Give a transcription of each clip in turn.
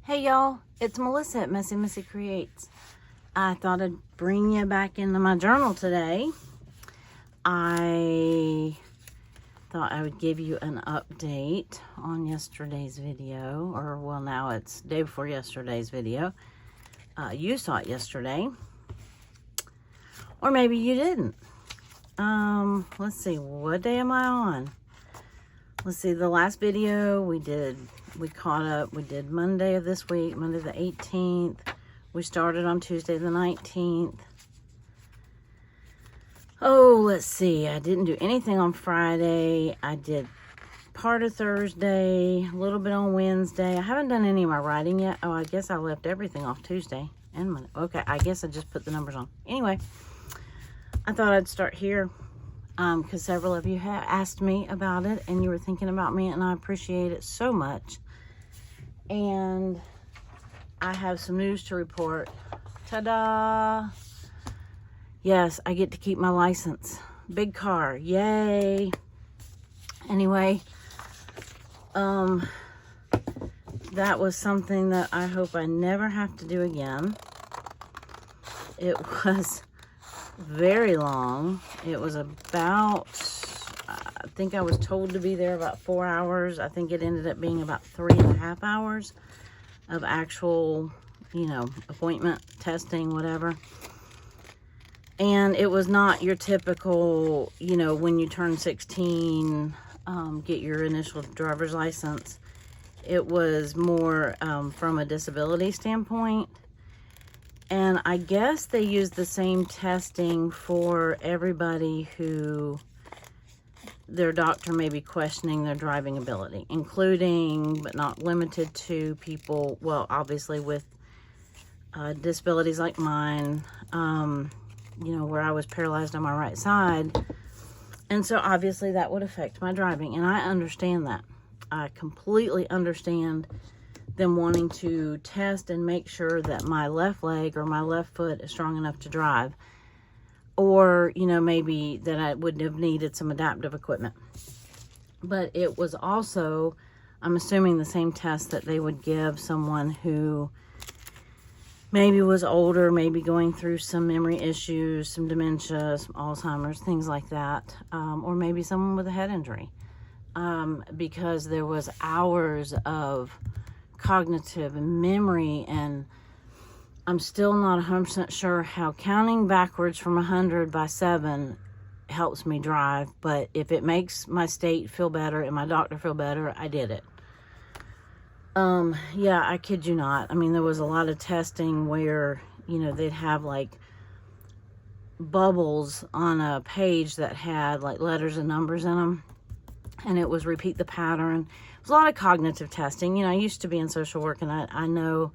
Hey y'all, it's Melissa at Messy Missy Creates. I thought I'd bring you back into my journal today. I thought I would give you an update on yesterday's video, or well, now it's day before yesterday's video. You saw it yesterday, or maybe you didn't. Let's see, what day am I on? Let's see, the last video we caught up. We did Monday of this week, Monday the 18th. We started on Tuesday the 19th. Oh, let's see. I didn't do anything on Friday. I did part of Thursday, a little bit on Wednesday. I haven't done any of my writing yet. Oh, I guess I left everything off Tuesday and Monday. Okay, I guess I just put the numbers on. Anyway, I thought I'd start here. Because several of you have asked me about it and you were thinking about me, and I appreciate it so much. And I have some news to report. Ta-da! Yes, I get to keep my license. Big car, yay! Anyway, that was something that I hope I never have to do again. It was very long. It was about, I think I was told to be there about 4 hours. I think it ended up being about 3.5 hours of actual, appointment, testing, whatever. And it was not your typical, when you turn 16, get your initial driver's license. It was more from a disability standpoint. And I guess they use the same testing for everybody who their doctor may be questioning their driving ability, including but not limited to people, well, obviously with disabilities like mine, where I was paralyzed on my right side. And so obviously that would affect my driving. And I understand that. I completely understand them wanting to test and make sure that my left leg or my left foot is strong enough to drive, or maybe that I would have needed some adaptive equipment. But it was also, I'm assuming, the same test that they would give someone who maybe was older, maybe going through some memory issues, some dementia, some Alzheimer's, things like that, or maybe someone with a head injury, because there was hours of cognitive and memory, and I'm still not 100% sure how counting backwards from 100 by 7 helps me drive, but if it makes my state feel better and my doctor feel better, I did it. Yeah, I kid you not. I mean, there was a lot of testing where, they'd have like bubbles on a page that had like letters and numbers in them, and it was repeat the pattern. It was a lot of cognitive testing. I used to be in social work, and I know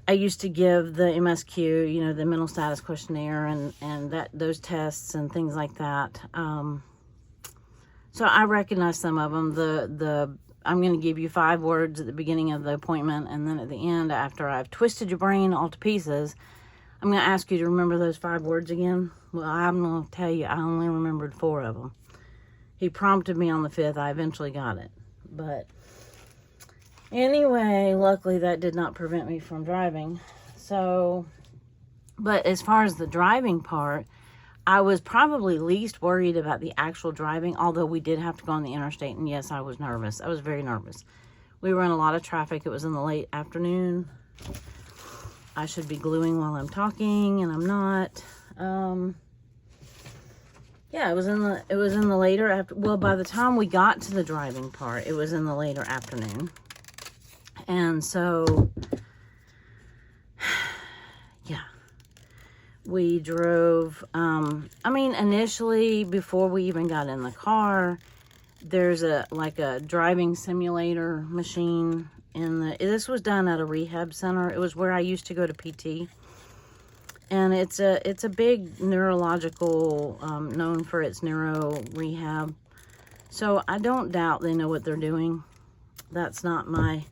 I used to give the MSQ, the mental status questionnaire, and those tests and things like that. So I recognize some of them. I'm going to give you 5 words at the beginning of the appointment, and then at the end, after I've twisted your brain all to pieces, I'm going to ask you to remember those 5 words again. Well, I'm going to tell you, I only remembered 4 of them. He prompted me on the 5th. I eventually got it. But anyway, luckily that did not prevent me from driving. So, but as far as the driving part, I was probably least worried about the actual driving, although we did have to go on the interstate, and yes, I was nervous. I was very nervous. We were in a lot of traffic. It was in the late afternoon. I should be gluing while I'm talking, and I'm not. Yeah, it was in the later after. Well, by the time we got to the driving part, it was in the later afternoon, and so yeah, we drove. Initially, before we even got in the car, there's a driving simulator machine in the. This was done at a rehab center. It was where I used to go to PT. And it's a big neurological, known for its neuro rehab. So I don't doubt they know what they're doing. That's not my,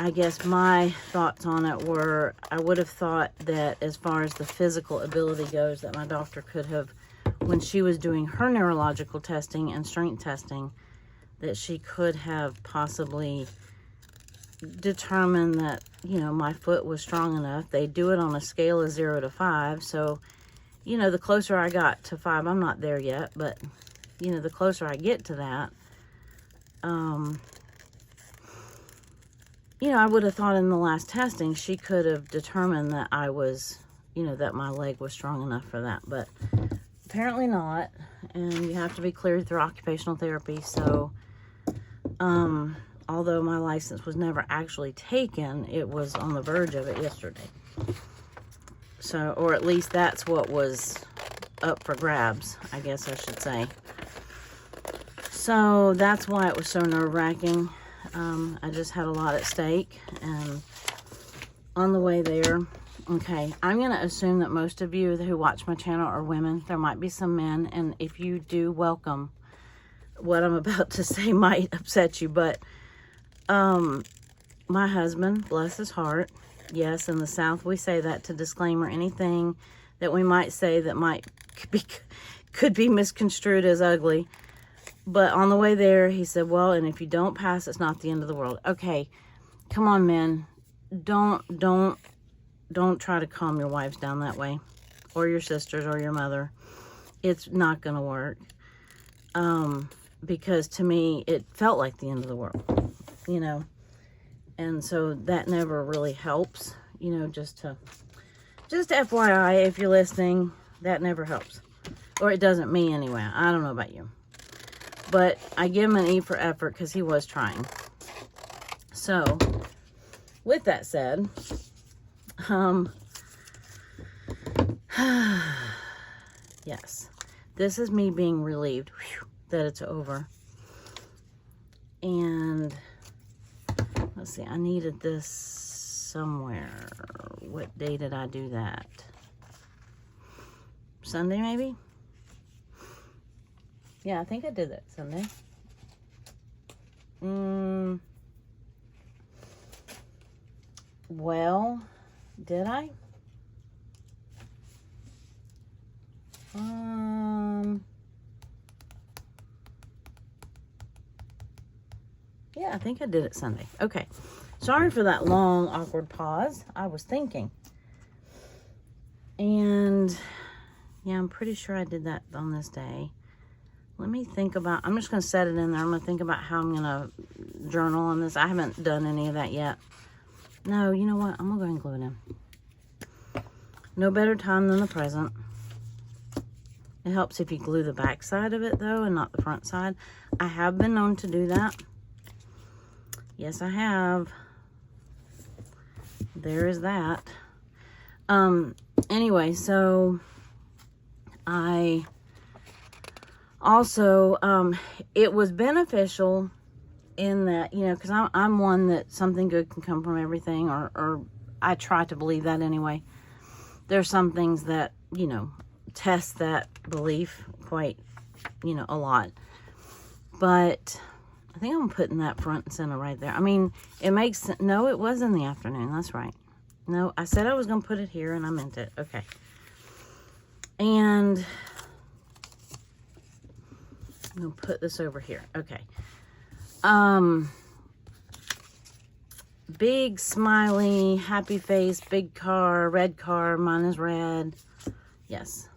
I guess my thoughts on it were, I would have thought that as far as the physical ability goes, that my doctor could have, when she was doing her neurological testing and strength testing, that she could have possibly determined that, you know, my foot was strong enough. They do it on a scale of 0 to 5. So, you know, the closer I got to 5, I'm not there yet, but, you know, the closer I get to that, you know, I would have thought in the last testing, she could have determined that I was, you know, that my leg was strong enough for that, but apparently not. And you have to be cleared through occupational therapy. So, although my license was never actually taken, it was on the verge of it yesterday. So, or at least that's what was up for grabs, I guess I should say. So that's why it was so nerve-wracking. I just had a lot at stake, and on the way there, okay, I'm going to assume that most of you who watch my channel are women. There might be some men, and if you do, welcome. What I'm about to say might upset you, but my husband, bless his heart, yes, in the South we say that to disclaimer anything that we might say that could be misconstrued as ugly. But on the way there, he said, well, and if you don't pass, it's not the end of the world. Okay, come on, men. Don't try to calm your wives down that way, or your sisters, or your mother. It's not going to work. Because to me, it felt like the end of the world, you know. And so that never really helps, you know, just FYI, if you're listening, that never helps. Or it doesn't me anyway. I don't know about you. But I give him an E for effort because he was trying. So, with that said, yes, this is me being relieved that it's over. And, let's see, I needed this somewhere. What day did I do that? Sunday, maybe? Yeah, I think I did that Sunday. Well, did I? Yeah, I think I did it Sunday. Okay. Sorry for that long, awkward pause. I was thinking. And, yeah, I'm pretty sure I did that on this day. Let me think about, I'm just going to set it in there. I'm going to think about how I'm going to journal on this. I haven't done any of that yet. No, you know what? I'm going to go ahead and glue it in. No better time than the present. It helps if you glue the back side of it, though, and not the front side. I have been known to do that. Yes, I have. There is that. Anyway, so I also, it was beneficial in that, you know, because I'm one that something good can come from everything, or I try to believe that anyway. There's some things that, you know, test that belief quite, you know, a lot. But I think I'm putting that front and center right there. I mean, it makes, no, it was in the afternoon. That's right. No, I said I was going to put it here, and I meant it. Okay. And I'm going to put this over here. Okay. Big, smiley, happy face, big car, red car. Mine is red. Yes.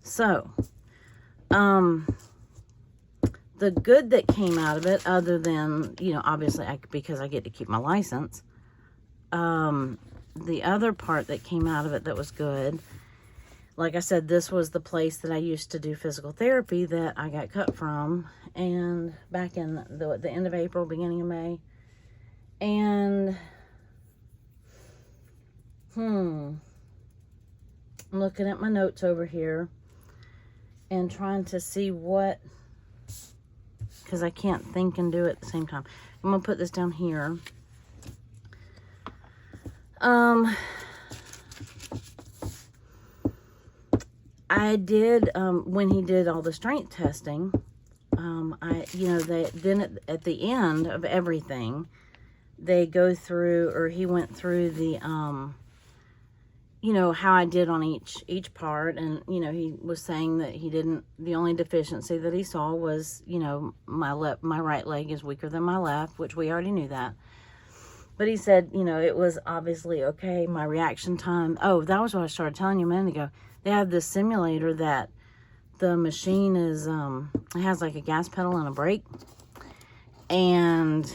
So, the good that came out of it, other than, you know, obviously because I get to keep my license, the other part that came out of it that was good, like I said, this was the place that I used to do physical therapy that I got cut from, and back in the end of April, beginning of May. And, I'm looking at my notes over here and trying to see what, because I can't think and do it at the same time. I'm going to put this down here. I did, when he did all the strength testing, you know, then at the end of everything, they go through, or he went through the, you know, how I did on each part. And, you know, he was saying that the only deficiency that he saw was, you know, my right leg is weaker than my left, which we already knew that. But he said, you know, it was obviously okay. My reaction time, oh, that was what I started telling you a minute ago. They have this simulator that the machine is, it has like a gas pedal and a brake. And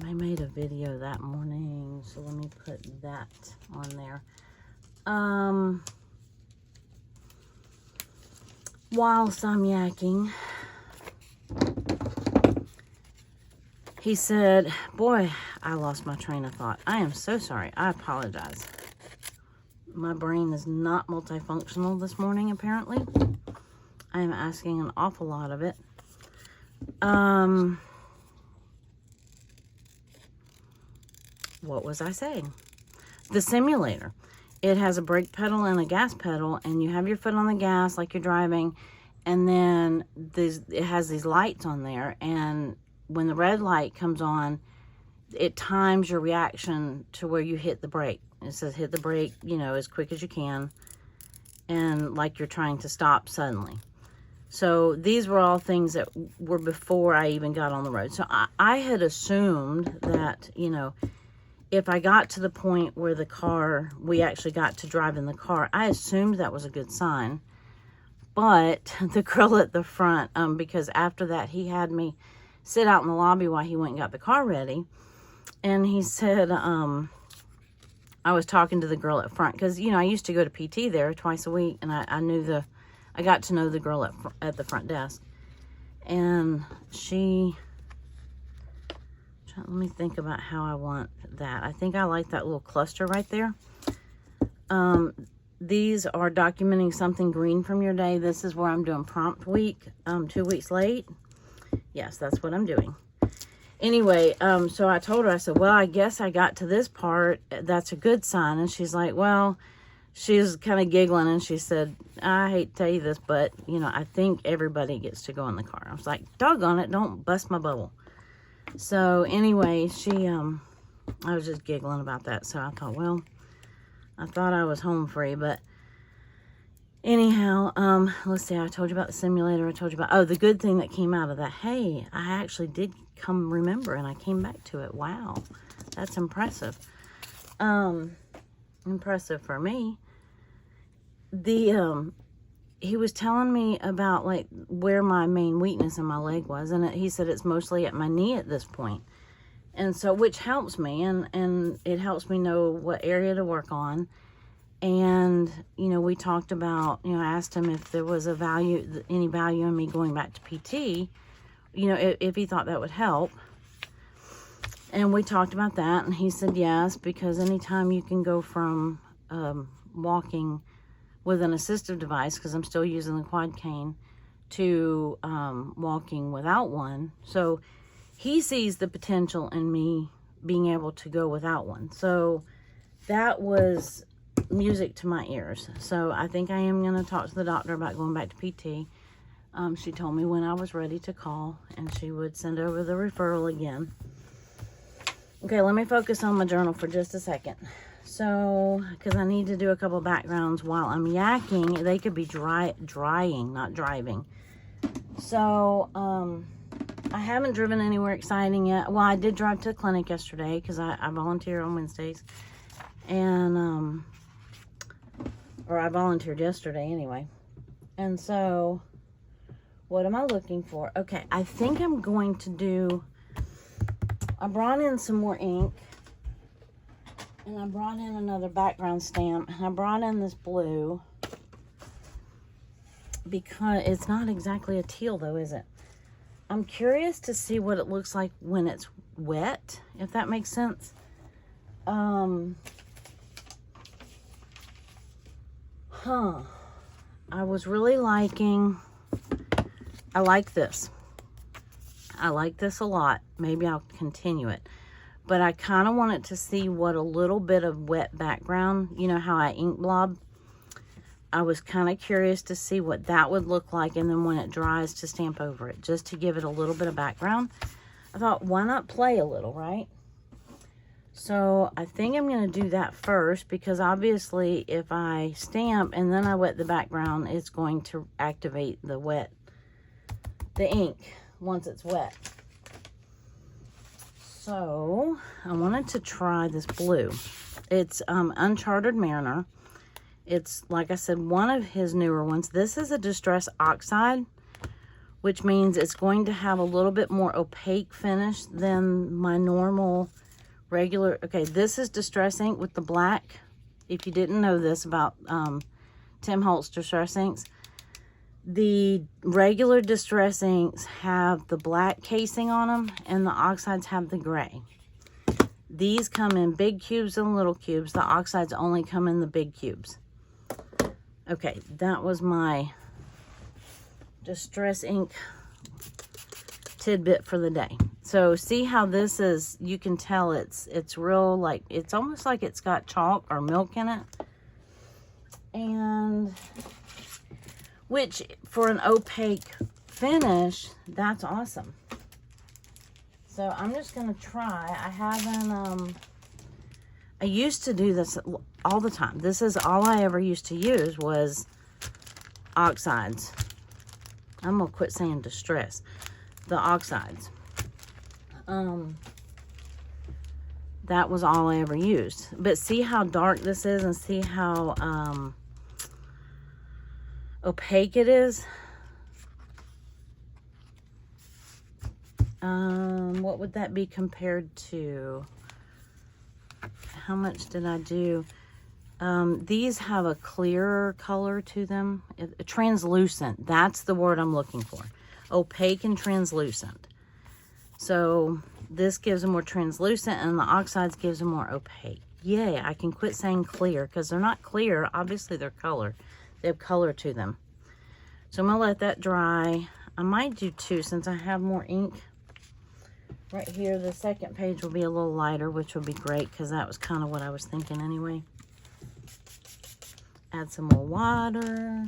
I made a video that morning, so let me put that on there. Whilst I'm yakking, he said, boy, I lost my train of thought. I am so sorry. I apologize. My brain is not multifunctional this morning, apparently. I am asking an awful lot of it. What was I saying? The simulator. It has a brake pedal and a gas pedal, and you have your foot on the gas like you're driving, and then it has these lights on there, and when the red light comes on, it times your reaction to where you hit the brake. It says hit the brake, you know, as quick as you can, and like you're trying to stop suddenly. So these were all things that were before I even got on the road. So I had assumed that, you know, if I got to the point where we actually got to drive in the car, I assumed that was a good sign. But the girl at the front, because after that he had me sit out in the lobby while he went and got the car ready. And he said, I was talking to the girl at front, because, you know, I used to go to PT there twice a week, and I got to know the girl at the front desk. And let me think about how I want that. I think I like that little cluster right there. These are documenting something green from your day. This is where I'm doing prompt week, 2 weeks late. Yes, that's what I'm doing. Anyway, so I told her, I said, well, I guess I got to this part. That's a good sign. And she's like, well, she was kind of giggling, and she said, I hate to tell you this, but, you know, I think everybody gets to go in the car. I was like, doggone it, don't bust my bubble. So anyway, I was just giggling about that. So I thought, well, I thought I was home free, but anyhow, let's see, I told you about the simulator. I told you about, the good thing that came out of that. Hey, I actually did come remember, and I came back to it. Wow, that's impressive. Impressive for me. He was telling me about like where my main weakness in my leg was, and he said it's mostly at my knee at this point. And so, which helps me, and it helps me know what area to work on. And, you know, we talked about, you know, I asked him if there was any value in me going back to PT, you know, if he thought that would help. And we talked about that, and he said yes, because anytime you can go from walking with an assistive device, because I'm still using the quad cane, to walking without one. So he sees the potential in me being able to go without one. So that was music to my ears. So I think I am going to talk to the doctor about going back to PT. She told me when I was ready to call, and she would send over the referral again. Okay, let me focus on my journal for just a second. So, because I need to do a couple backgrounds while I'm yakking. They could be drying, not driving. So, I haven't driven anywhere exciting yet. Well, I did drive to the clinic yesterday, because I volunteer on Wednesdays. And, or I volunteered yesterday anyway. And so, what am I looking for? Okay, I think I'm going to do, I brought in some more ink. And I brought in another background stamp. And I brought in this blue. Because it's not exactly a teal though, is it? I'm curious to see what it looks like when it's wet, if that makes sense. I was really liking, I like this. I like this a lot. Maybe I'll continue it. But I kind of wanted to see what a little bit of wet background, you know how I ink blob? I was kind of curious to see what that would look like, and then when it dries to stamp over it, just to give it a little bit of background. I thought, why not play a little, right? So I think I'm going to do that first, because obviously if I stamp and then I wet the background, it's going to activate the ink once it's wet. So I wanted to try this blue. It's Uncharted Mariner. It's, like I said, one of his newer ones. This is a Distress Oxide, which means it's going to have a little bit more opaque finish than my normal regular. Okay, this is Distress ink with the black. If you didn't know this about Tim Holtz Distress inks, the regular Distress inks have the black casing on them, and the oxides have the gray. These come in big cubes and little cubes. The oxides only come in the big cubes. Okay, that was my Distress ink tidbit for the day. So see how this is, you can tell it's real, like, it's almost like it's got chalk or milk in it. And which, for an opaque finish, that's awesome. So I'm just going to try. I haven't, I used to do this all the time. This is all I ever used to use was oxides. I'm going to quit saying Distress. The oxides. That was all I ever used. But see how dark this is, and see how opaque it is. What would that be compared to? How much did I do? These have a clearer color to them. Translucent, that's the word I'm looking for. Opaque and translucent. So this gives them more translucent, and the oxides gives them more opaque. Yay, I can quit saying clear, because they're not clear. Obviously they're color. They have color to them. So I'm going to let that dry. I might do two since I have more ink. Right here, the second page will be a little lighter, which will be great, because that was kind of what I was thinking anyway. Add some more water.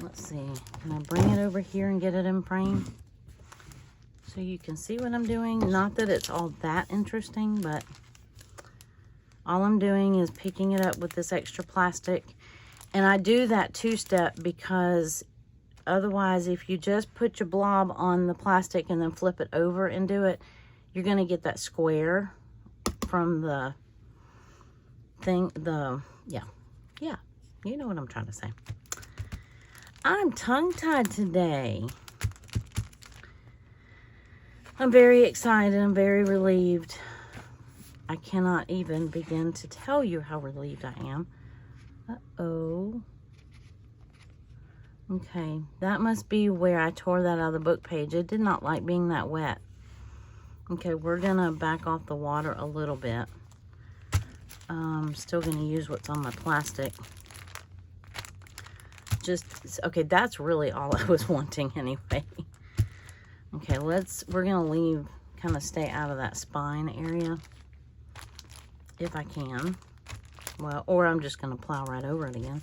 Let's see. Can I bring it over here and get it in frame? So you can see what I'm doing. Not that it's all that interesting, but all I'm doing is picking it up with this extra plastic. And I do that two-step because otherwise, if you just put your blob on the plastic and then flip it over and do it, you're going to get that square from the thing. Yeah, you know what I'm trying to say. I'm tongue-tied today. I'm very excited. I'm very relieved. I cannot even begin to tell you how relieved I am. Uh-oh. Okay, that must be where I tore that out of the book page. It did not like being that wet. Okay, we're gonna back off the water a little bit. Still gonna use what's on my plastic. Okay, that's really all I was wanting anyway. Okay, we're gonna leave, kind of stay out of that spine area, if I can. Well, or I'm just gonna plow right over it again.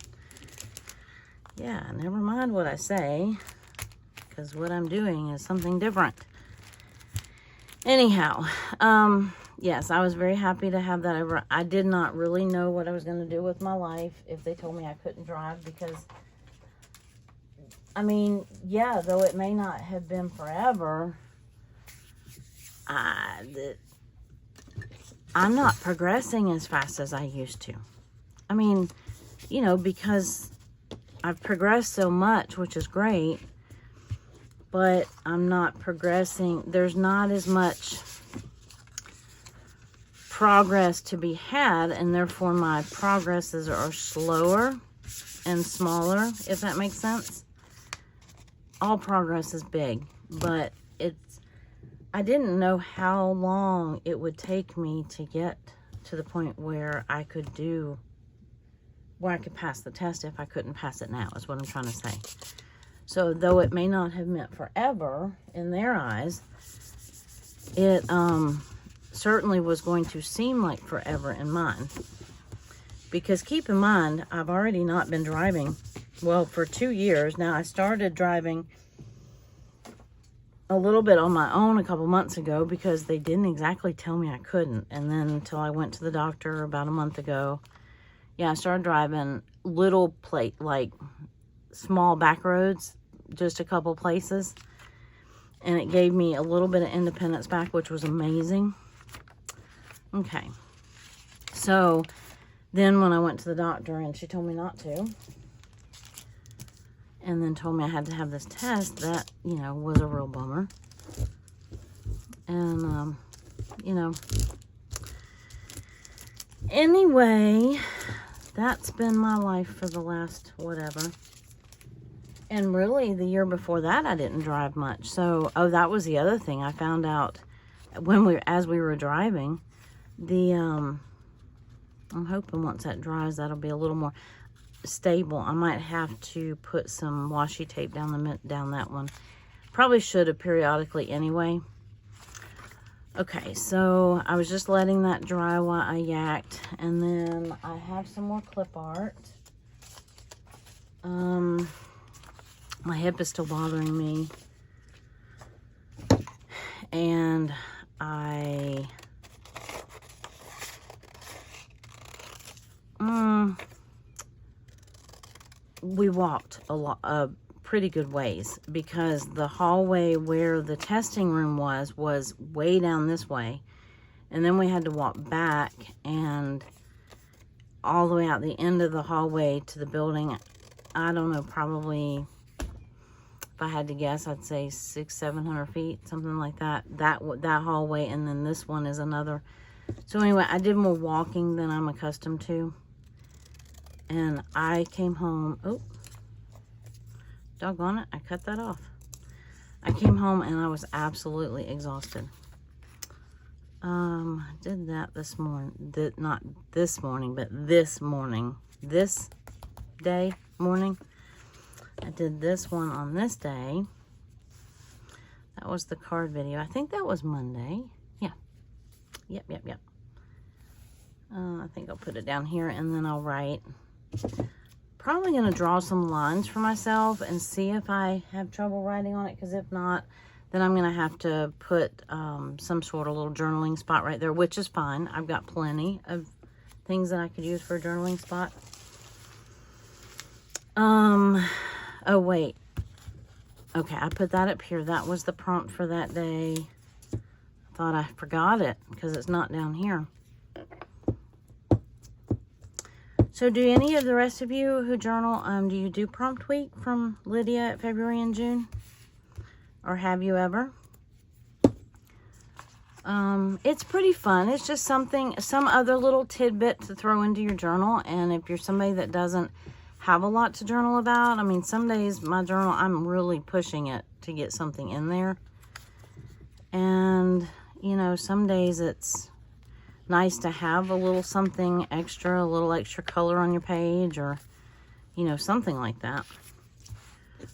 Yeah, never mind what I say, because what I'm doing is something different. Anyhow, yes, I was very happy to have that over. I did not really know what I was going to do with my life if they told me I couldn't drive, because, I mean, yeah, though it may not have been forever, I'm not progressing as fast as I used to. I mean, you know, because I've progressed so much, which is great, but I'm not progressing. There's not as much progress to be had, and therefore my progresses are slower and smaller, if that makes sense. All progress is big, but I didn't know how long it would take me to get to the point where I could pass the test if I couldn't pass it now, is what I'm trying to say. So though it may not have meant forever in their eyes, it certainly was going to seem like forever in mine. Because keep in mind, I've already not been driving, well, for 2 years. Now, I started driving a little bit on my own a couple months ago because they didn't exactly tell me I couldn't. And then until I went to the doctor about a month ago, yeah, I started driving little like small back roads, just a couple places. And it gave me a little bit of independence back, which was amazing. Okay. So then when I went to the doctor and she told me not to, and then told me I had to have this test, that, you know, was a real bummer. And, you know, anyway, that's been my life for the last whatever. And really, the year before that, I didn't drive much. So, oh, that was the other thing I found out as we were driving. I'm hoping once that dries, that'll be a little more stable. I might have to put some washi tape down that one. Probably should have periodically anyway. Okay, so I was just letting that dry while I yacked, and then I have some more clip art. My hip is still bothering me, and we walked a pretty good ways because the hallway where the testing room was way down this way, and then we had to walk back and all the way out the end of the hallway to the building. I don't know, probably, if I had to guess, I'd say 600-700 feet, something like that. That hallway, and then this one is another. So anyway, I did more walking than I'm accustomed to. And I came home, oh, doggone it, I cut that off. I came home and I was absolutely exhausted. I did that this morning, not this morning, but this morning, this day, morning. I did this one on this day. That was the card video. I think that was Monday. Yeah. Yep. I think I'll put it down here and then I'll write. Probably going to draw some lines for myself and see if I have trouble writing on it, because if not, then I'm going to have to put some sort of little journaling spot right there, which is fine. I've got plenty of things that I could use for a journaling spot. Oh wait, okay, I put that up here. That was the prompt for that day. I thought I forgot it because it's not down here. So do any of the rest of you who journal, do you do prompt week from Lydia at February and June? Or have you ever? It's pretty fun. It's just some other little tidbit to throw into your journal. And if you're somebody that doesn't have a lot to journal about, I mean, some days my journal, I'm really pushing it to get something in there. And, you know, some days it's nice to have a little something extra, a little extra color on your page, or, you know, something like that.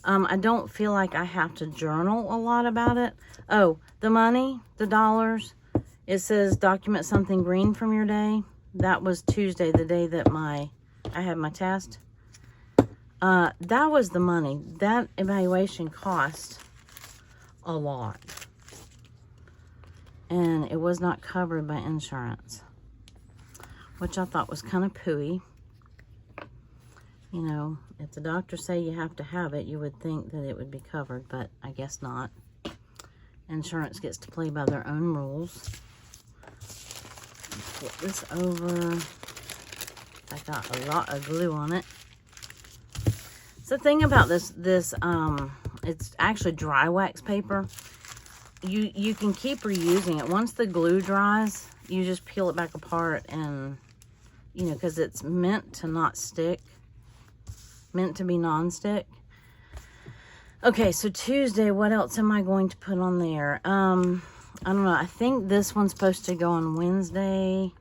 I don't feel like I have to journal a lot about it. Oh, the money, the dollars, it says document something green from your day. That was Tuesday, the day that I had my test. That was the money. That evaluation cost a lot. And it was not covered by insurance, which I thought was kind of pooey. You know, if the doctors say you have to have it, you would think that it would be covered, but I guess not. Insurance gets to play by their own rules. Flip this over. I got a lot of glue on it. So the thing about this, it's actually dry wax paper. You can keep reusing it. Once the glue dries, you just peel it back apart and, you know, because it's meant to not stick. Meant to be non-stick. Okay, so Tuesday, what else am I going to put on there? I don't know. I think this one's supposed to go on Wednesday.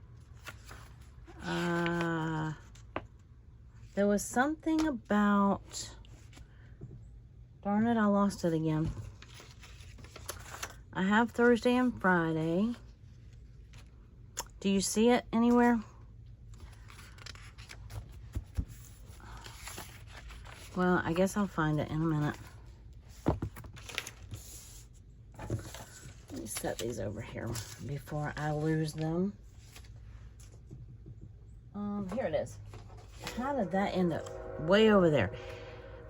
There was something about... Darn it, I lost it again. I have Thursday and Friday. Do you see it anywhere? Well, I guess I'll find it in a minute. set these over here before I lose them. Here it is. How did that end up way over there?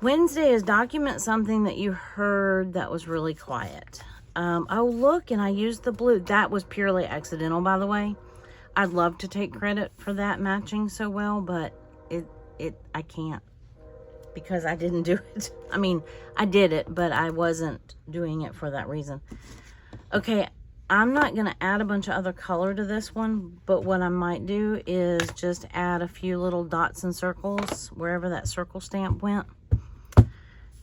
Wednesday is document something that you heard that was really quiet. Oh, look, and I used the blue. That was purely accidental, by the way. I'd love to take credit for that matching so well, but I can't because I didn't do it. I mean, I did it, but I wasn't doing it for that reason. Okay, I'm not going to add a bunch of other color to this one, but what I might do is just add a few little dots and circles wherever that circle stamp went,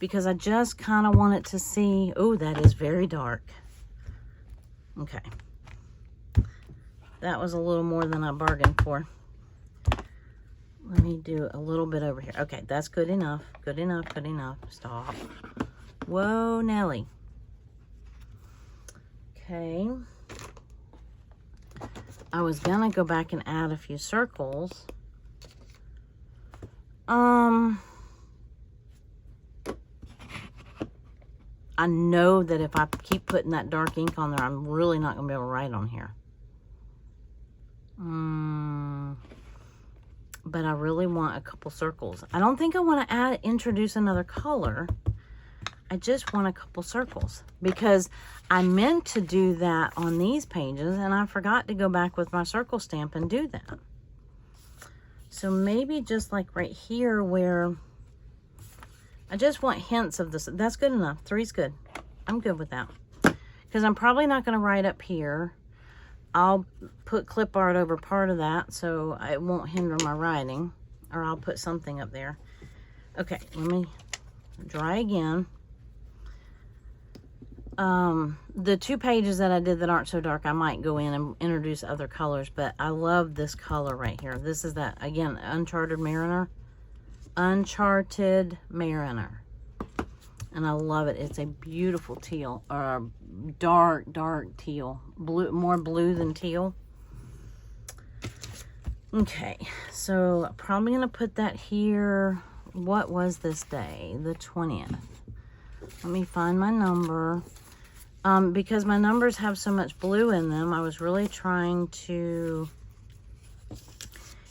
because I just kind of wanted to see. Oh, that is very dark. Okay. That was a little more than I bargained for. Let me do a little bit over here. Okay, that's good enough. Good enough, good enough. Stop. Whoa, Nelly. Okay. I was gonna go back and add a few circles. I know that if I keep putting that dark ink on there, I'm really not gonna be able to write on here. But I really want a couple circles. I don't think I want to introduce another color. I just want a couple circles because I meant to do that on these pages and I forgot to go back with my circle stamp and do that. So maybe just like right here where I just want hints of this. That's good enough. 3's good. I'm good with that. Because I'm probably not going to write up here. I'll put clip art over part of that so it won't hinder my writing. Or I'll put something up there. Okay, let me dry again. The 2 pages that I did that aren't so dark, I might go in and introduce other colors, but I love this color right here. This is that, again, Uncharted Mariner. Uncharted Mariner. And I love it. It's a beautiful teal, or dark, dark teal. Blue, more blue than teal. Okay, so probably gonna put that here. What was this day? The 20th. Let me find my number. Because my numbers have so much blue in them, I was really trying to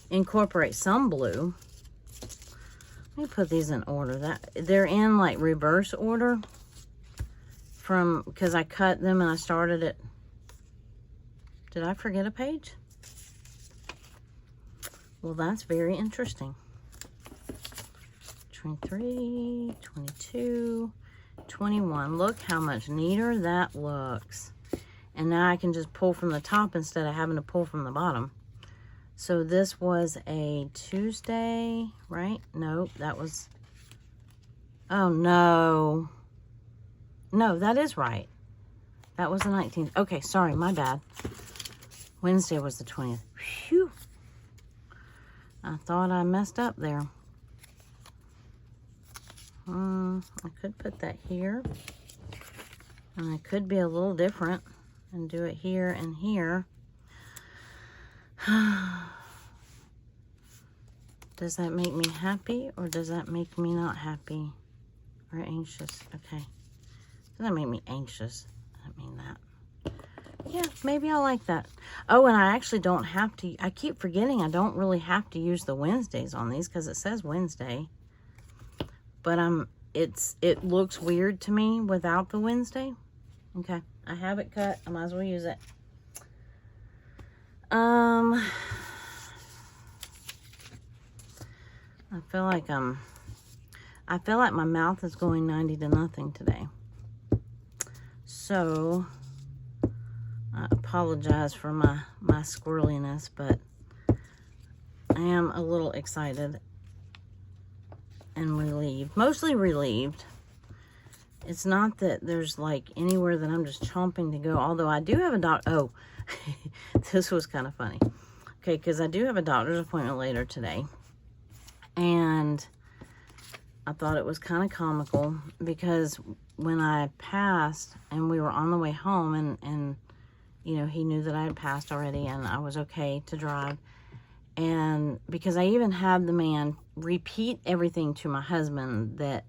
incorporate some blue. Let me put these in order. They're in like reverse order because I cut them and I started it. Did I forget a page? Well, that's very interesting. 23, 22, 21. Look how much neater that looks. And now I can just pull from the top instead of having to pull from the bottom. So this was a Tuesday, right? No, that was, oh no. No, that is right. That was the 19th. Okay, sorry, my bad. Wednesday was the 20th. Phew. I thought I messed up there. I could put that here. And I could be a little different and do it here and here. Does that make me happy or does that make me not happy or anxious? Okay. Does that make me anxious? I don't mean that. Yeah, maybe I like that. Oh, and I actually don't have to. I keep forgetting I don't really have to use the Wednesdays on these because it says Wednesday. But it looks weird to me without the Wednesday. Okay, I have it cut. I might as well use it. I feel like my mouth is going 90 to nothing today. So I apologize for my squirreliness, but I am a little excited and relieved. Mostly relieved. It's not that there's like anywhere that I'm just chomping to go, although I do have a oh, this was kind of funny. Okay, because I do have a doctor's appointment later today. And I thought it was kind of comical because when I passed and we were on the way home and you know, he knew that I had passed already and I was okay to drive. And because I even had the man repeat everything to my husband that,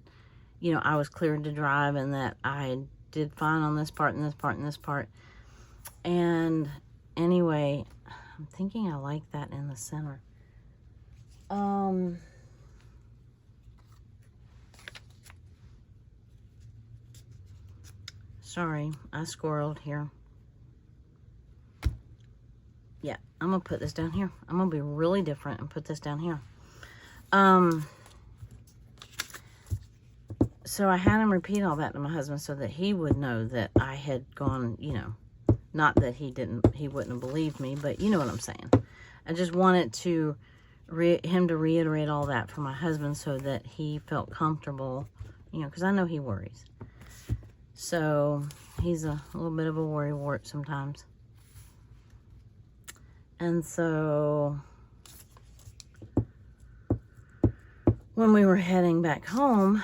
you know, I was cleared to drive and that I did fine on this part and this part and this part. And anyway, I'm thinking I like that in the center. Sorry, I squirreled here. Yeah, I'm gonna put this down here. I'm gonna be really different and put this down here. So I had him repeat all that to my husband so that he would know that I had gone, you know, not that he wouldn't have believed me, but you know what I'm saying. I just wanted to him to reiterate all that for my husband so that he felt comfortable, you know, because I know he worries. So he's a little bit of a worrywart sometimes. And so when we were heading back home,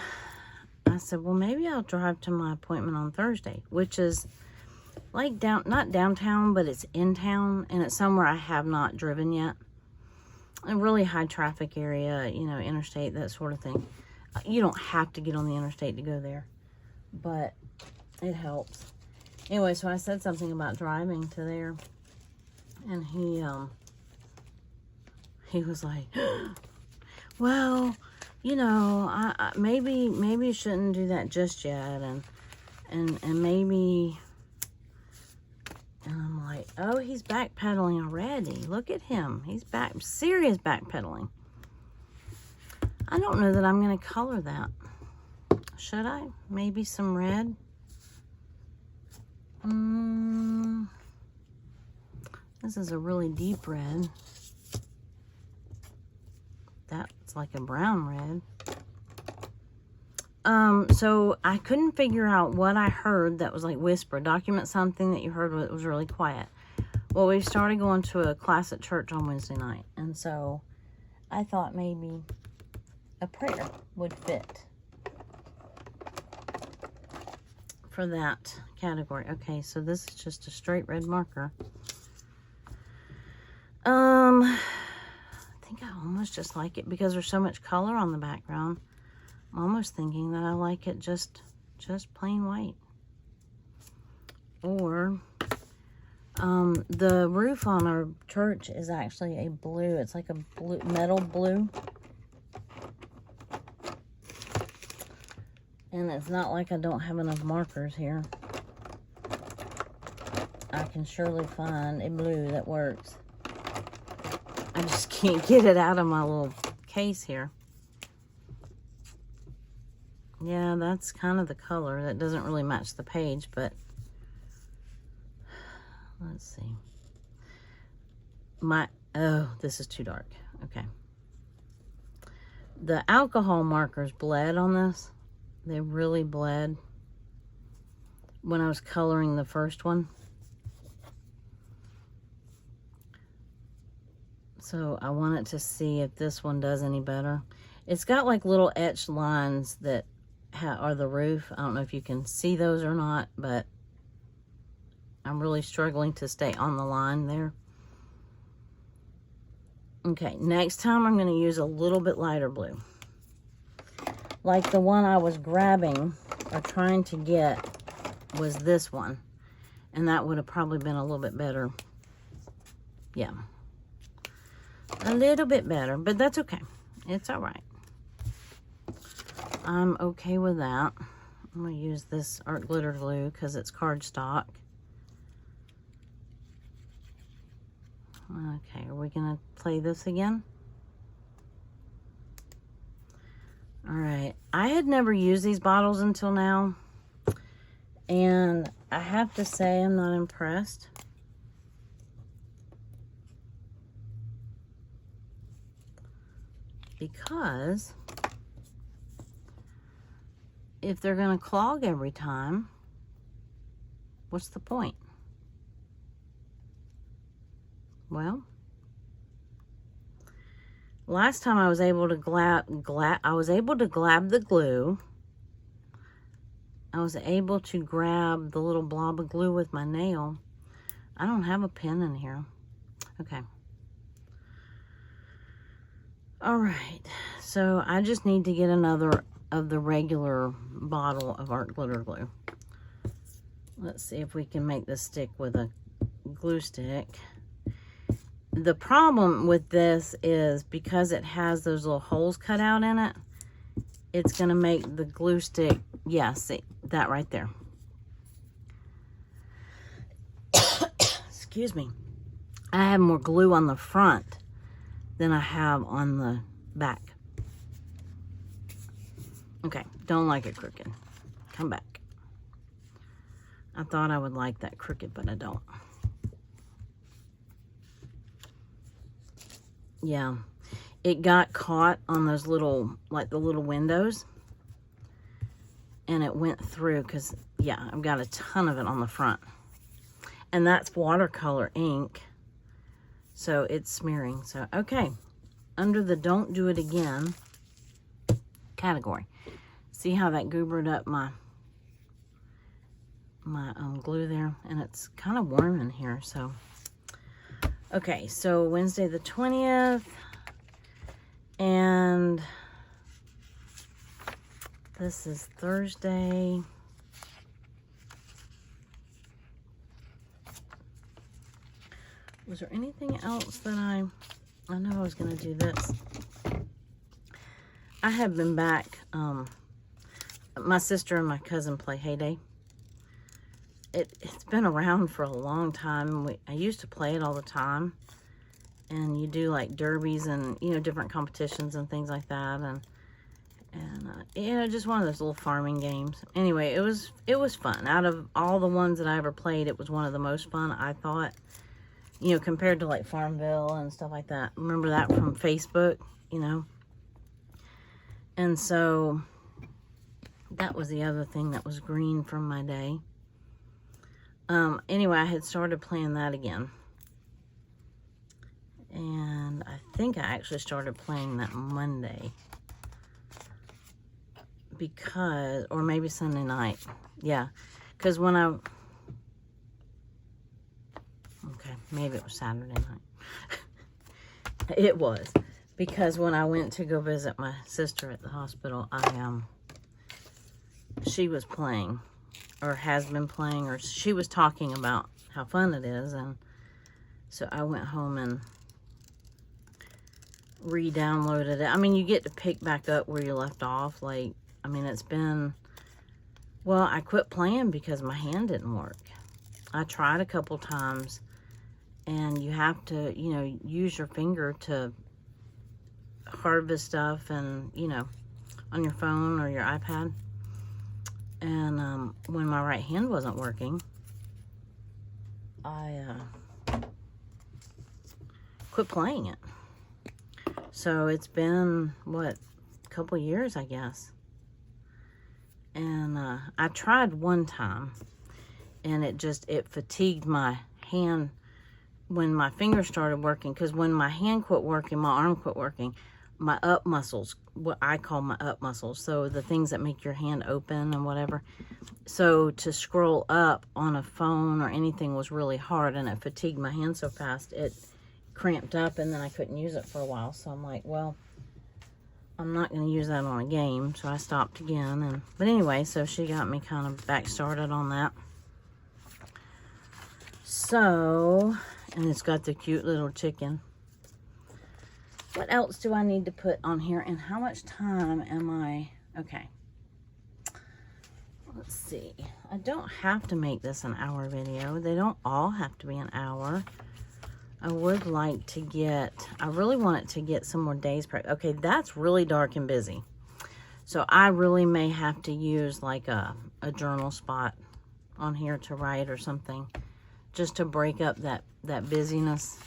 I said, well, maybe I'll drive to my appointment on Thursday, which is like not downtown, but it's in town, and it's somewhere I have not driven yet. A really high traffic area, you know, interstate, that sort of thing. You don't have to get on the interstate to go there, but it helps. Anyway, so I said something about driving to there, and he was like, well, you know, I maybe you shouldn't do that just yet, and maybe. And I'm like, oh, he's backpedaling already. Look at him. He's serious backpedaling. I don't know that I'm going to color that. Should I? Maybe some red? This is a really deep red. That's like a brown red. So I couldn't figure out what I heard that was like whisper. Document something that you heard that was really quiet. Well, we started going to a class at church on Wednesday night. And so I thought maybe a prayer would fit for that category. Okay, so this is just a straight red marker. I think I almost just like it because there's so much color on the background. I'm almost thinking that I like it just plain white. Or the roof on our church is actually a blue. It's like a blue, metal blue. And it's not like I don't have enough markers here. I can surely find a blue that works. I just can't get it out of my little case here. Yeah, that's kind of the color. That doesn't really match the page, but let's see. Oh, this is too dark. Okay. The alcohol markers bled on this. They really bled when I was coloring the first one. So I wanted to see if this one does any better. It's got like little etched lines that are the roof. I don't know if you can see those or not, but I'm really struggling to stay on the line there. Okay, next time I'm going to use a little bit lighter blue. Like the one I was grabbing or trying to get was this one. And that would have probably been a little bit better. Yeah. A little bit better, but that's okay. It's all right. I'm okay with that. I'm going to use this art glitter glue because it's cardstock. Okay, are we going to play this again? All right. I had never used these bottles until now. And I have to say I'm not impressed. Because if they're going to clog every time, what's the point? Well, last time I was able to glab the glue. I was able to grab the little blob of glue with my nail. I don't have a pen in here. Okay. All right. So I just need to get another of the regular bottle of art glitter glue. Let's see if we can make this stick with a glue stick. The problem with this is because it has those little holes cut out in it, it's going to make the glue stick, yeah, see, that right there. Excuse me. I have more glue on the front than I have on the back. Okay, don't like it crooked. Come back. I thought I would like that crooked, but I don't. Yeah, it got caught on those little, like the little windows. And it went through because, yeah, I've got a ton of it on the front. And that's watercolor ink. So it's smearing. So, okay. Under the don't do it again category. See how that goobered up my glue there? And it's kind of warm in here, so. Okay, so Wednesday the 20th. And this is Thursday. Was there anything else that I know I was going to do this. I have been back. My sister and my cousin play Heyday. It's been around for a long time. I used to play it all the time. And you do like derbies and, you know, different competitions and things like that. And you know, just one of those little farming games. Anyway, it was fun. Out of all the ones that I ever played, it was one of the most fun, I thought. You know, compared to like Farmville and stuff like that. Remember that from Facebook, you know? And so that was the other thing that was green from my day. Anyway, I had started playing that again. And I think I actually started playing that Monday. Because, or maybe Sunday night. Yeah. Because when okay, maybe it was Saturday night. It was. Because when I went to go visit my sister at the hospital, she was playing, or has been playing, or she was talking about how fun it is, and so I went home and re-downloaded it. I mean, you get to pick back up where you left off. Like, I mean, it's been, well, I quit playing because my hand didn't work. I tried a couple times, and you have to, you know, use your finger to harvest stuff, and, you know, on your phone or your iPad. And when my right hand wasn't working, I quit playing it. So it's been, what, a couple years, I guess. And I tried one time, and it fatigued my hand when my fingers started working. Because when my hand quit working, my arm quit working, my up muscles, what I call my up muscles, so the things that make your hand open and whatever. So to scroll up on a phone or anything was really hard, and it fatigued my hand so fast, it cramped up, and then I couldn't use it for a while. So I'm like, well, I'm not going to use that on a game, so I stopped again. But anyway, so she got me kind of back started on that. So, and it's got the cute little chicken. What else do I need to put on here, and how much time am I? Okay. Let's see. I don't have to make this an hour video. They don't all have to be an hour. I would like to get, I really want it to get some more days prep. Okay, that's really dark and busy. So I really may have to use like a journal spot on here to write or something, just to break up that busyness.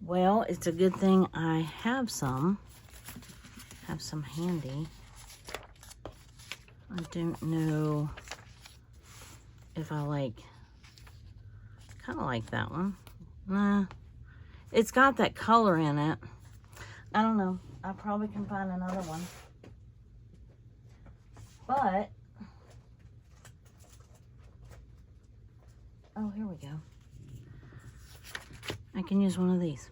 Well, it's a good thing I have some handy. I don't know if I like, kind of like that one. Nah, it's got that color in it. I don't know. I probably can find another one. But, oh, here we go. I can use one of these.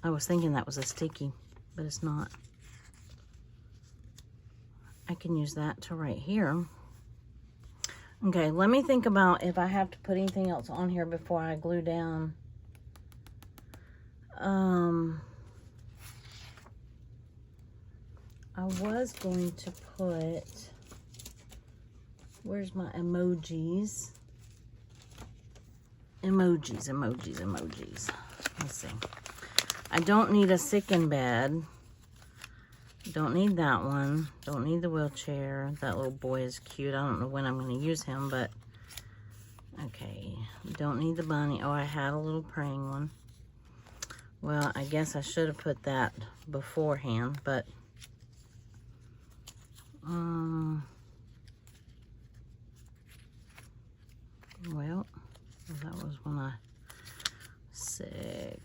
I was thinking that was a sticky, but it's not. can use that to right here. Okay, let me think about if I have to put anything else on here before I glue down. I was going to put, where's my emojis? Emojis. Let's see. I don't need a sick in bed. Don't need that one. Don't need the wheelchair. That little boy is cute. I don't know when I'm going to use him, but okay. Don't need the bunny. Oh, I had a little praying one. Well, I guess I should have put that beforehand, but well, that was when I sick.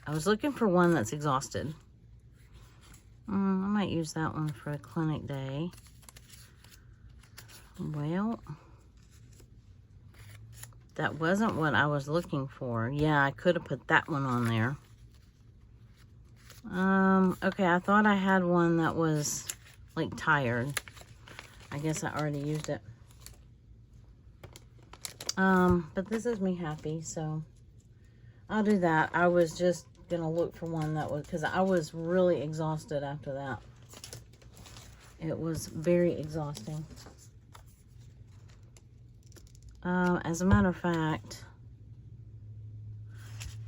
I was looking for one that's exhausted. I might use that one for a clinic day. Well, that wasn't what I was looking for. Yeah, I could have put that one on there. Okay, I thought I had one that was like tired. I guess I already used it. But this is me happy, so I'll do that. I was just gonna look for one that was, because I was really exhausted after that. It was very exhausting. As a matter of fact,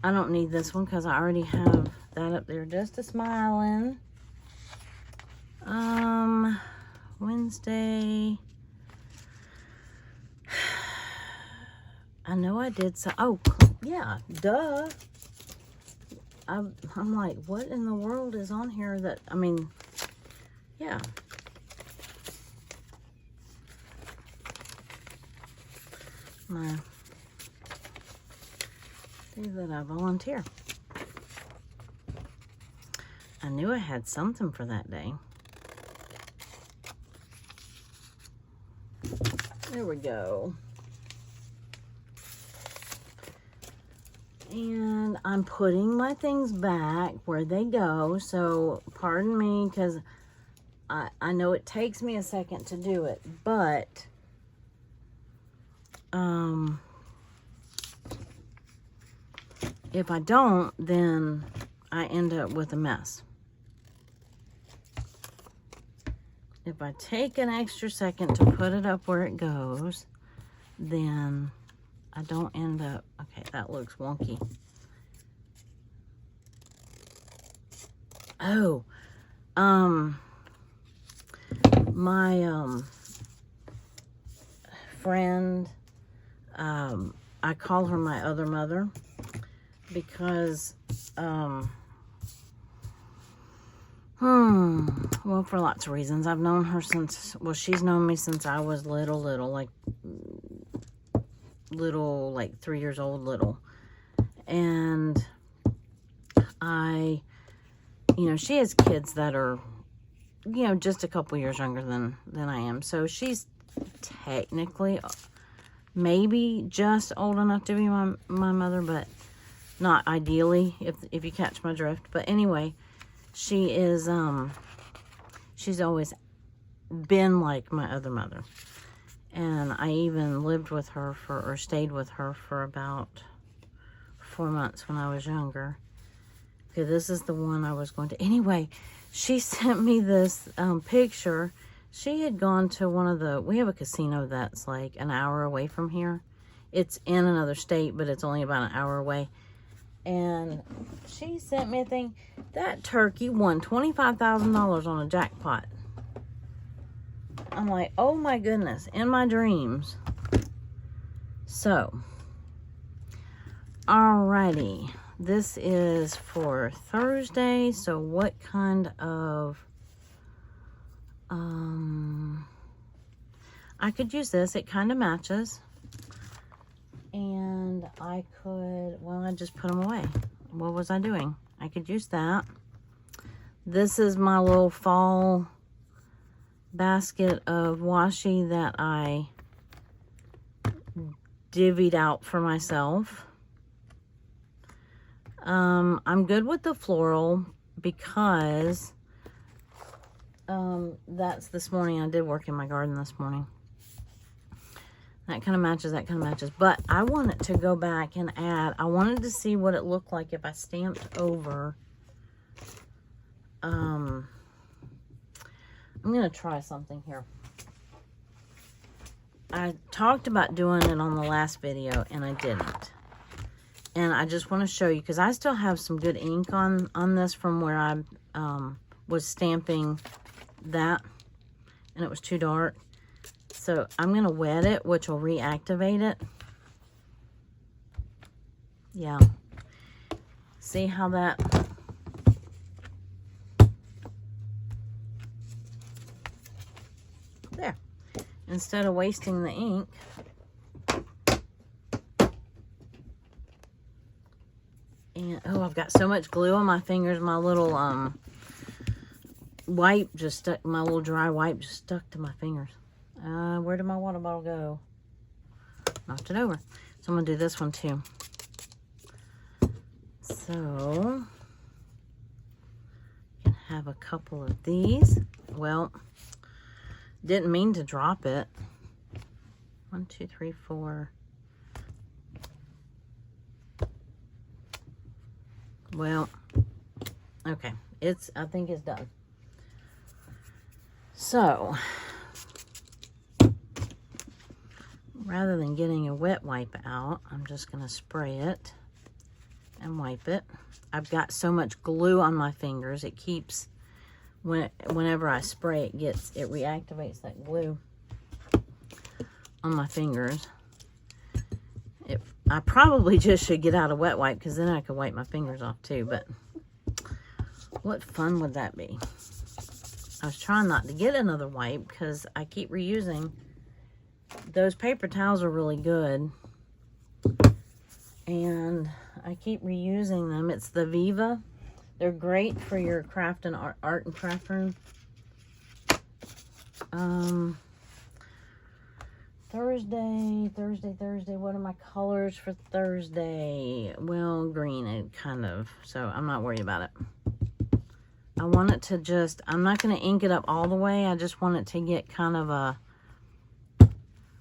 I don't need this one because I already have that up there. Just a smiling. Wednesday. I know I did so. Oh, yeah, duh. I'm like, what in the world is on here that, I mean, yeah. See that I volunteer. I knew I had something for that day. There we go. And I'm putting my things back where they go. So pardon me, because I know it takes me a second to do it, but if I don't, then I end up with a mess. If I take an extra second to put it up where it goes, then I don't end up, okay, that looks wonky. Oh, my friend, I call her my other mother because, well, for lots of reasons. I've known her since, well, she's known me since I was little, like 3 years old, little. And she has kids that are, just a couple years younger than I am. So she's technically maybe just old enough to be my mother, but not ideally, if you catch my drift. But anyway, she is, she's always been like my other mother. And I even lived with her or stayed with her for about 4 months when I was younger. Okay, this is the one I was going to, anyway, she sent me this picture. She had gone to we have a casino that's like an hour away from here. It's in another state, but it's only about an hour away. And she sent me a thing. That turkey won $25,000 on a jackpot. I'm like, oh my goodness, in my dreams. So, alrighty. This is for Thursday. So what kind of, I could use this. It kind of matches. And I could, well, I just put them away. What was I doing? I could use that. This is my little fall basket of washi that I divvied out for myself. I'm good with the floral because That's this morning. I did work in my garden this morning. That kind of matches, that kind of matches. But I wanted to go back and add, I wanted to see what it looked like if I stamped over. I'm going to try something here. I talked about doing it on the last video, and I didn't. And I just want to show you, because I still have some good ink on this from where I was stamping that, and it was too dark. So I'm going to wet it, which will reactivate it. Yeah. See how that... There. Instead of wasting the ink, and oh, I've got so much glue on my fingers. My little wipe just stuck, my little dry wipe just stuck to my fingers. Where did my water bottle go? Knocked it over. So I'm gonna do this one too. So you can have a couple of these. Well, didn't mean to drop it. 1, 2, 3, 4. Well, okay. I think it's done. So, rather than getting a wet wipe out, I'm just going to spray it and wipe it. I've got so much glue on my fingers, it keeps... Whenever I spray, it reactivates that glue on my fingers. I probably just should get out a wet wipe, because then I could wipe my fingers off too, but what fun would that be? I was trying not to get another wipe because I keep reusing. Those paper towels are really good, and I keep reusing them. It's the Viva. They're great for your craft and art and craft room. Thursday. What are my colors for Thursday? Well, green, kind of. So I'm not worried about it. I want it to just, I'm not going to ink it up all the way. I just want it to get kind of a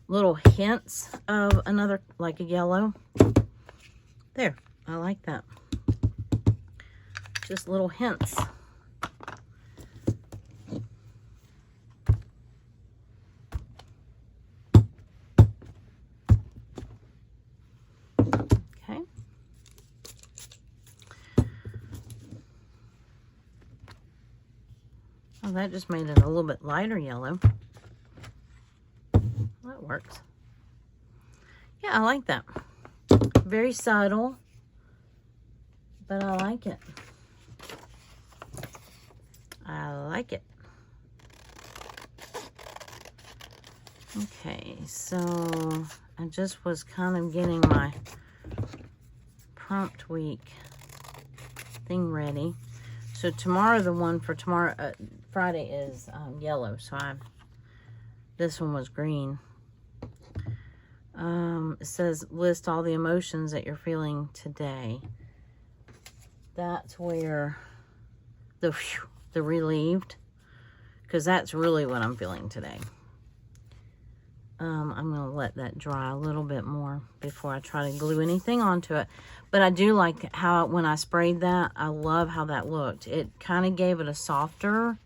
little hints of another, like a yellow. There, I like that. Just little hints. Okay. Oh, that just made it a little bit lighter yellow. That works. Yeah, I like that. Very subtle, but I like it. I like it. Okay, so I just was kind of getting my prompt week thing ready. So tomorrow, the one for tomorrow, Friday is yellow. So this one was green. It says list all the emotions that you're feeling today. That's where the relieved, because that's really what I'm feeling today. I'm going to let that dry a little bit more before I try to glue anything onto it. But I do like how when I sprayed that, I love how that looked. It kind of gave it a softer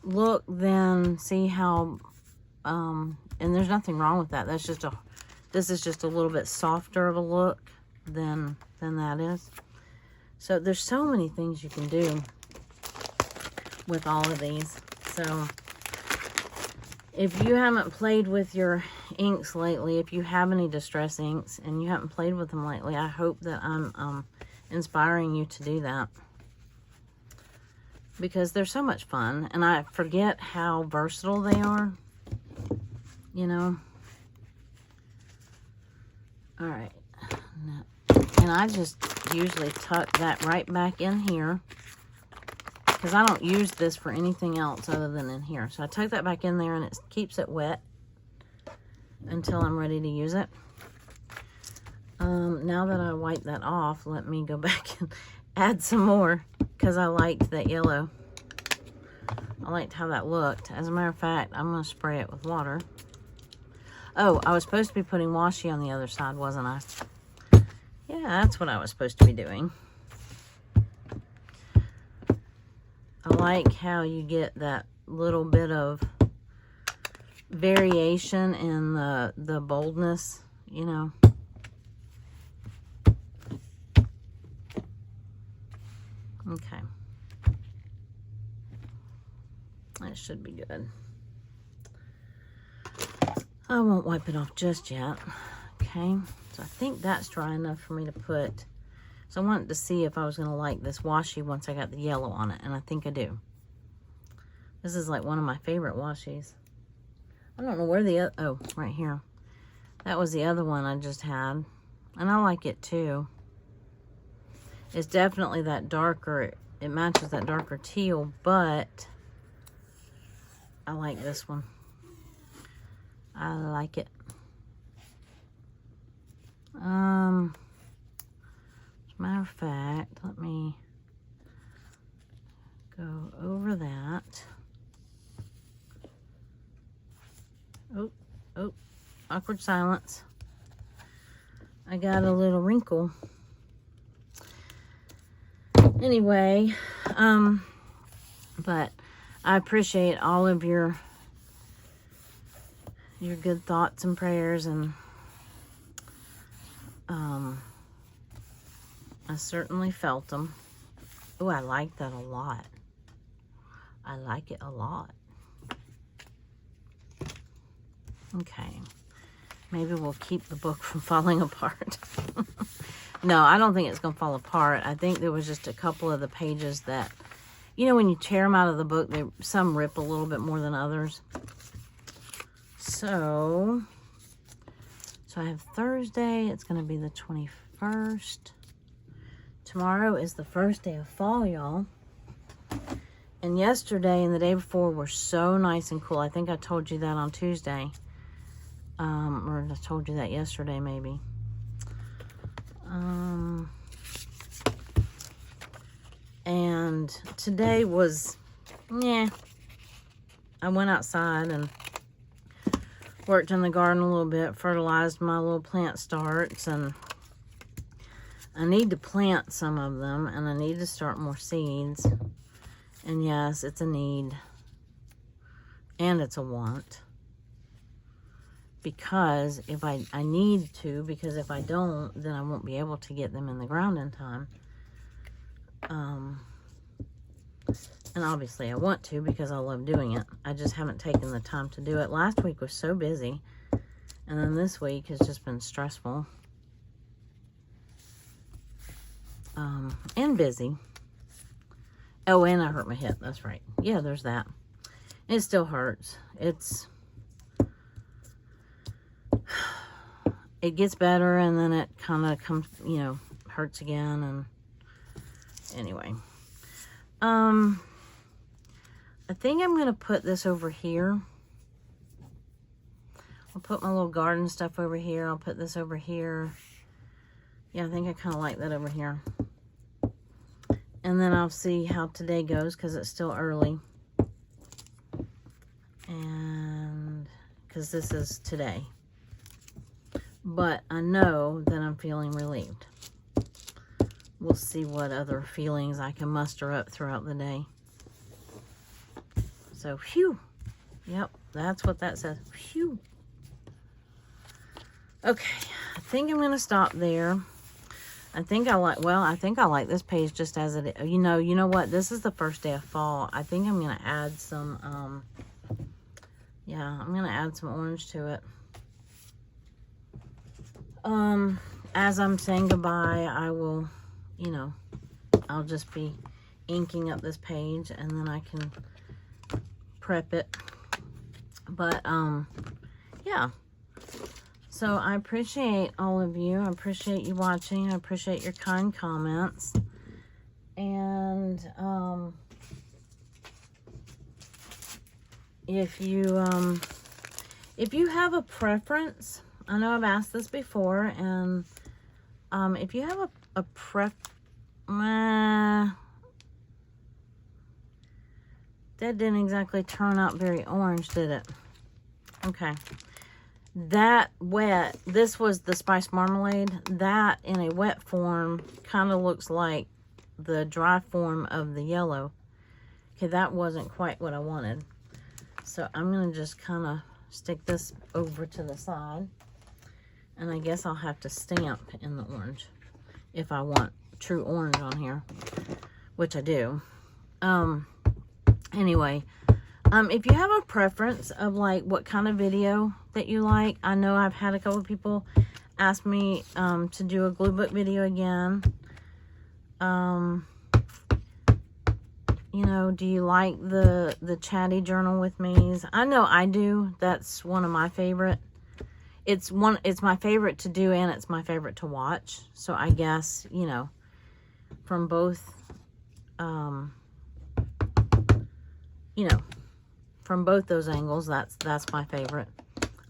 look than, see how, and there's nothing wrong with that. That's just this is just a little bit softer of a look than that is. So there's so many things you can do with all of these. So if you haven't played with your inks lately, if you have any distress inks and you haven't played with them lately, I hope that I'm inspiring you to do that, because they're so much fun, and I forget how versatile they are, you know. All right, and I just usually tuck that right back in here, because I don't use this for anything else other than in here. So I tuck that back in there, and it keeps it wet until I'm ready to use it. Now that I wipe that off, let me go back and add some more, because I liked that yellow. I liked how that looked. As a matter of fact, I'm going to spray it with water. Oh, I was supposed to be putting washi on the other side, wasn't I? Yeah, that's what I was supposed to be doing. I like how you get that little bit of variation in the boldness, you know. Okay. That should be good. I won't wipe it off just yet. Okay. So I think that's dry enough for me to put. So I wanted to see if I was going to like this washi once I got the yellow on it. And I think I do. This is like one of my favorite washis. I don't know where the other, oh, right here. That was the other one I just had. And I like it too. It's definitely that darker, it matches that darker teal, but I like this one. I like it. As a matter of fact, let me go over that. Oh, awkward silence. I got a little wrinkle. Anyway, but I appreciate all of your good thoughts and prayers, and I certainly felt them. Oh, I like that a lot. I like it a lot. Okay. Maybe we'll keep the book from falling apart. No, I don't think it's going to fall apart. I think there was just a couple of the pages that, you know, when you tear them out of the book, some rip a little bit more than others. So I have Thursday. It's going to be the 21st. Tomorrow is the first day of fall, y'all. And yesterday and the day before were so nice and cool. I think I told you that on Tuesday. Or I told you that yesterday, maybe. And today was, yeah. I went outside and worked in the garden a little bit, fertilized my little plant starts, and I need to plant some of them, and I need to start more seeds. And yes, it's a need, and it's a want. Because if I need to, because if I don't, then I won't be able to get them in the ground in time. And obviously I want to, because I love doing it. I just haven't taken the time to do it. Last week was so busy. And then this week has just been stressful. And busy. Oh, and I hurt my hip. That's right. Yeah, there's that. It still hurts. It gets better, and then it kind of comes, you know, hurts again. And anyway, I think I'm going to put this over here. I'll put my little garden stuff over here. I'll put this over here. Yeah, I think I kind of like that over here. And then I'll see how today goes, because it's still early. And because this is today. But I know that I'm feeling relieved. We'll see what other feelings I can muster up throughout the day. So, phew. Yep, that's what that says. Phew. Okay, I think I'm going to stop there. I think I like this page just as it is. You know what? This is the first day of fall. I think I'm going to add some, yeah, I'm going to add some orange to it. As I'm saying goodbye, I will, you know, I'll just be inking up this page, and then I can prep it. But, yeah. So I appreciate all of you. I appreciate you watching. I appreciate your kind comments. And, if you have a preference, I know I've asked this before, and if you have That didn't exactly turn out very orange, did it? Okay. That wet, this was the spice marmalade. That in a wet form kind of looks like the dry form of the yellow. Okay, that wasn't quite what I wanted. So I'm going to just kind of stick this over to the side. And I guess I'll have to stamp in the orange if I want true orange on here, which I do. Anyway, if you have a preference of like what kind of video that you like, I know I've had a couple of people ask me to do a glue book video again. You know, do you like the Chatty journal with me's? I know I do. That's one of my favorite. It's my favorite to do, and it's my favorite to watch. So I guess, you know, from both, you know, from both those angles, that's my favorite.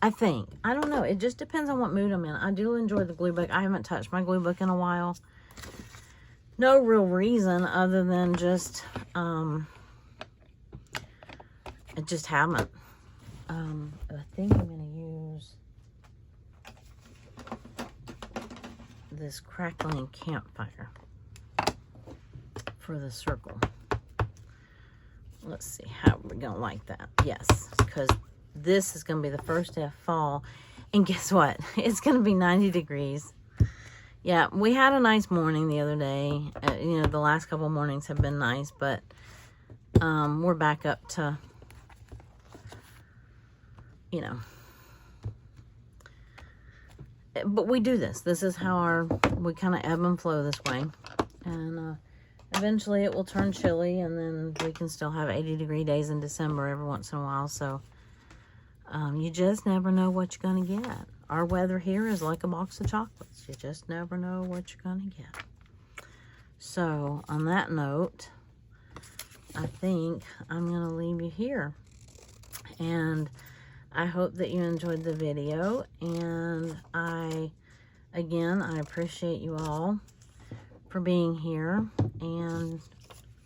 I think. I don't know. It just depends on what mood I'm in. I do enjoy the glue book. I haven't touched my glue book in a while. No real reason other than just, I just haven't. I think I'm going to use this crackling campfire for the circle. Let's see how we're going to like that. Yes, because this is going to be the first day of fall. And guess what? It's going to be 90 degrees. Yeah, we had a nice morning the other day. You know, the last couple mornings have been nice, but we're back up to, you know. But we do this. This is how we kind of ebb and flow this way. And eventually it will turn chilly, and then we can still have 80-degree days in December every once in a while. So you just never know what you're going to get. Our weather here is like a box of chocolates. You just never know what you're going to get. So, on that note, I think I'm going to leave you here. And I hope that you enjoyed the video. And again, I appreciate you all for being here. And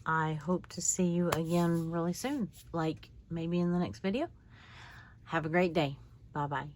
I hope to see you again really soon. Like, maybe in the next video. Have a great day. Bye-bye.